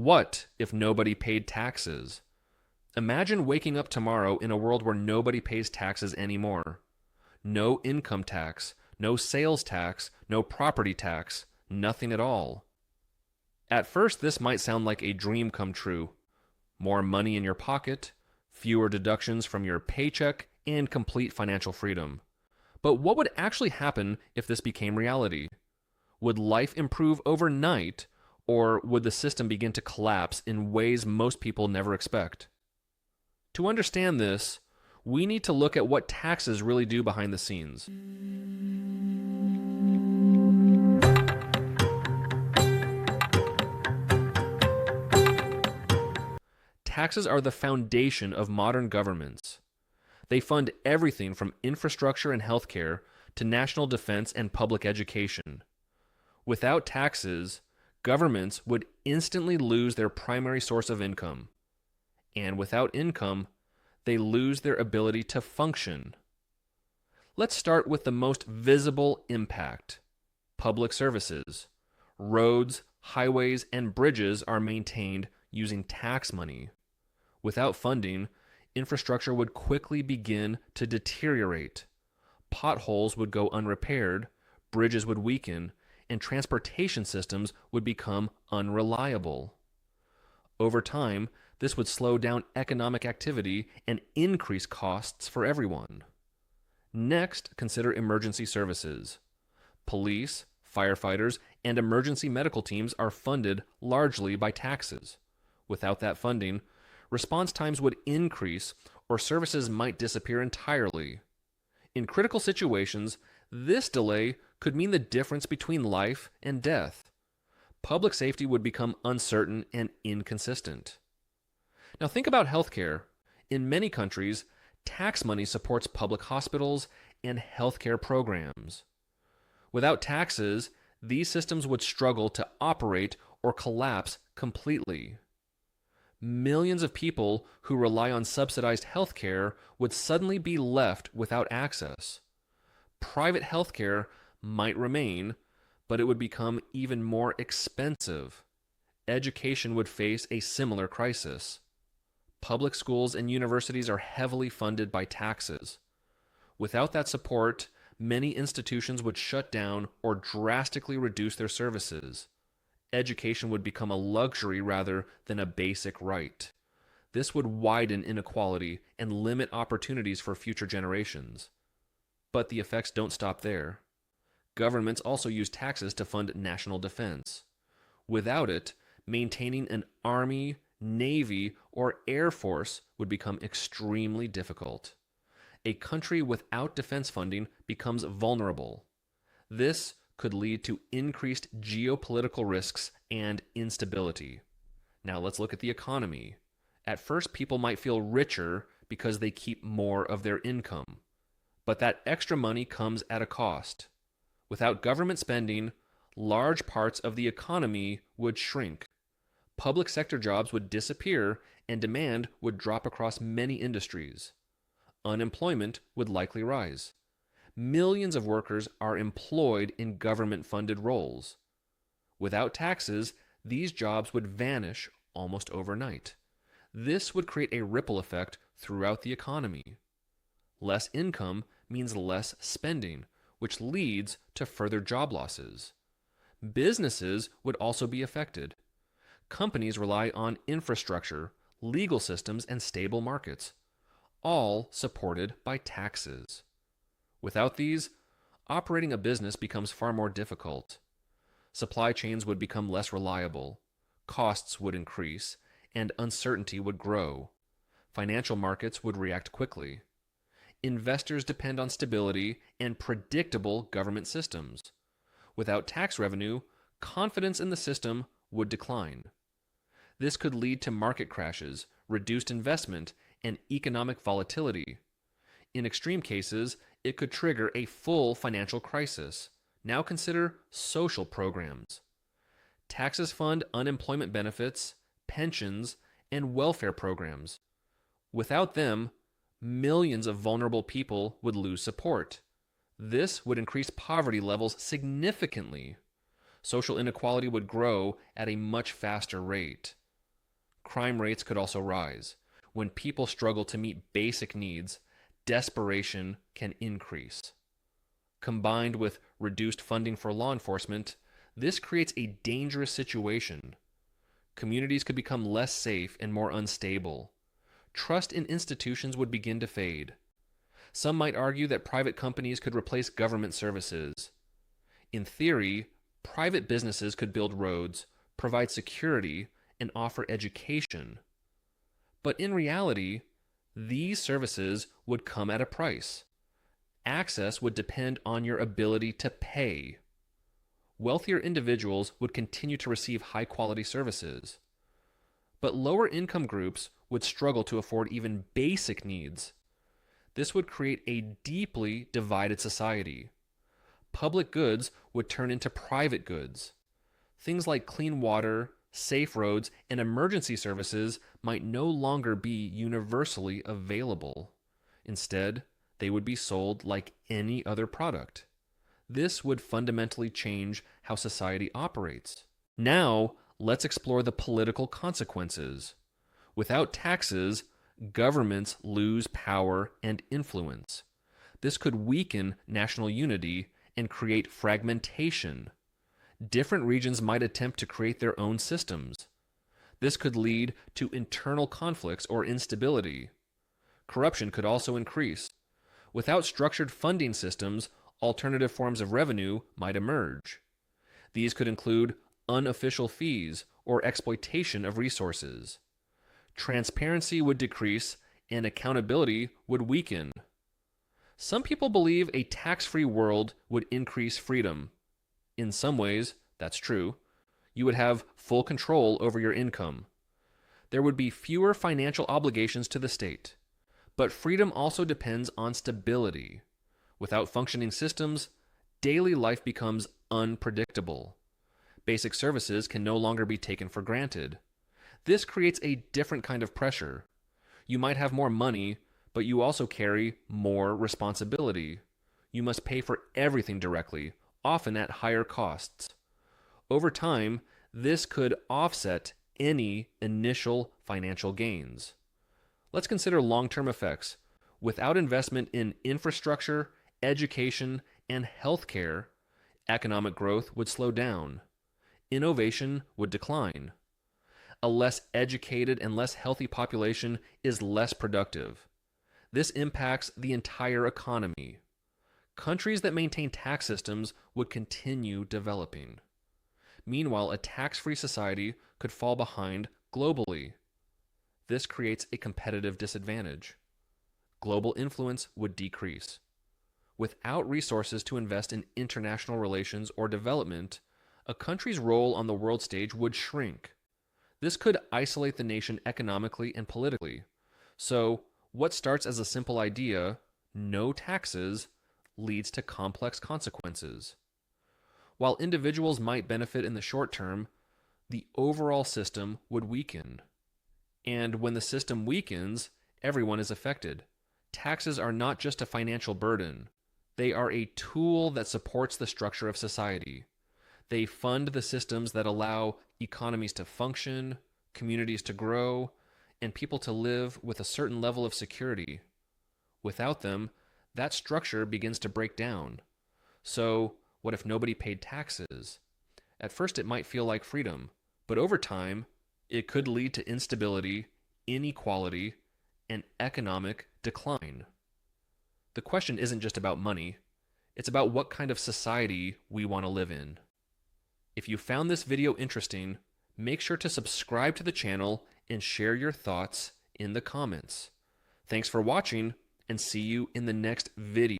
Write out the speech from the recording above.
What if nobody paid taxes? Imagine waking up tomorrow in a world where nobody pays taxes anymore. No income tax, no sales tax, no property tax, nothing at all. At first, this might sound like a dream come true. More money in your pocket, fewer deductions from your paycheck, and complete financial freedom. But what would actually happen if this became reality? Would life improve overnight, or would the system begin to collapse in ways most people never expect? To understand this, we need to look at what taxes really do behind the scenes. Taxes are the foundation of modern governments. They fund everything from infrastructure and healthcare to national defense and public education. Without taxes, governments would instantly lose their primary source of income. And without income, they lose their ability to function. Let's start with the most visible impact: public services. Roads, highways, and bridges are maintained using tax money. Without funding, infrastructure would quickly begin to deteriorate. Potholes would go unrepaired, bridges would weaken, and transportation systems would become unreliable. Over time, this would slow down economic activity and increase costs for everyone. Next, consider emergency services. Police, firefighters, and emergency medical teams are funded largely by taxes. Without that funding, response times would increase or services might disappear entirely. In critical situations, this delay could mean the difference between life and death. Public safety would become uncertain and inconsistent. Now think about healthcare. In many countries, tax money supports public hospitals and healthcare programs. Without taxes, these systems would struggle to operate or collapse completely. Millions of people who rely on subsidized healthcare would suddenly be left without access. Private healthcare might remain, but it would become even more expensive. Education would face a similar crisis. Public schools and universities are heavily funded by taxes. Without that support, many institutions would shut down or drastically reduce their services. Education would become a luxury rather than a basic right. This would widen inequality and limit opportunities for future generations. But the effects don't stop there. Governments also use taxes to fund national defense. Without it, maintaining an army, navy, or air force would become extremely difficult. A country without defense funding becomes vulnerable. This could lead to increased geopolitical risks and instability. Now let's look at the economy. At first, people might feel richer because they keep more of their income. But that extra money comes at a cost. Without government spending, large parts of the economy would shrink. Public sector jobs would disappear and demand would drop across many industries. Unemployment would likely rise. Millions of workers are employed in government-funded roles. Without taxes, these jobs would vanish almost overnight. This would create a ripple effect throughout the economy. Less income means less spending, which leads to further job losses. Businesses would also be affected. Companies rely on infrastructure, legal systems, and stable markets, all supported by taxes. Without these, operating a business becomes far more difficult. Supply chains would become less reliable, costs would increase, and uncertainty would grow. Financial markets would react quickly. Investors depend on stability and predictable government systems. Without tax revenue, confidence in the system would decline. This could lead to market crashes, reduced investment, and economic volatility. In extreme cases, it could trigger a full financial crisis. Now consider social programs. Taxes fund unemployment benefits, pensions, and welfare programs. Without them, millions of vulnerable people would lose support. This would increase poverty levels significantly. Social inequality would grow at a much faster rate. Crime rates could also rise. When people struggle to meet basic needs, desperation can increase. Combined with reduced funding for law enforcement, this creates a dangerous situation. Communities could become less safe and more unstable. Trust in institutions would begin to fade. Some might argue that private companies could replace government services. In theory, private businesses could build roads, provide security, and offer education. But in reality, these services would come at a price. Access would depend on your ability to pay. Wealthier individuals would continue to receive high-quality services. But lower income groups would struggle to afford even basic needs. This would create a deeply divided society. Public goods would turn into private goods. Things like clean water, safe roads, and emergency services might no longer be universally available. Instead, they would be sold like any other product. This would fundamentally change how society operates. Now, let's explore the political consequences. Without taxes, governments lose power and influence. This could weaken national unity and create fragmentation. Different regions might attempt to create their own systems. This could lead to internal conflicts or instability. Corruption could also increase. Without structured funding systems, alternative forms of revenue might emerge. These could include unofficial fees or exploitation of resources. Transparency would decrease and accountability would weaken. Some people believe a tax-free world would increase freedom. In some ways, that's true. You would have full control over your income. There would be fewer financial obligations to the state. But freedom also depends on stability. Without functioning systems, daily life becomes unpredictable. Basic services can no longer be taken for granted. This creates a different kind of pressure. You might have more money, but you also carry more responsibility. You must pay for everything directly, often at higher costs. Over time, this could offset any initial financial gains. Let's consider long-term effects. Without investment in infrastructure, education, and healthcare, economic growth would slow down. Innovation would decline. A less educated and less healthy population is less productive. This impacts the entire economy. Countries that maintain tax systems would continue developing. Meanwhile, a tax-free society could fall behind globally. This creates a competitive disadvantage. Global influence would decrease. Without resources to invest in international relations or development, a country's role on the world stage would shrink. This could isolate the nation economically and politically. So, what starts as a simple idea, no taxes, leads to complex consequences. While individuals might benefit in the short term, the overall system would weaken. And when the system weakens, everyone is affected. Taxes are not just a financial burden. They are a tool that supports the structure of society. They fund the systems that allow economies to function, communities to grow, and people to live with a certain level of security. Without them, that structure begins to break down. So, what if nobody paid taxes? At first, it might feel like freedom, but over time, it could lead to instability, inequality, and economic decline. The question isn't just about money, it's about what kind of society we want to live in. If you found this video interesting, make sure to subscribe to the channel and share your thoughts in the comments. Thanks for watching, and see you in the next video.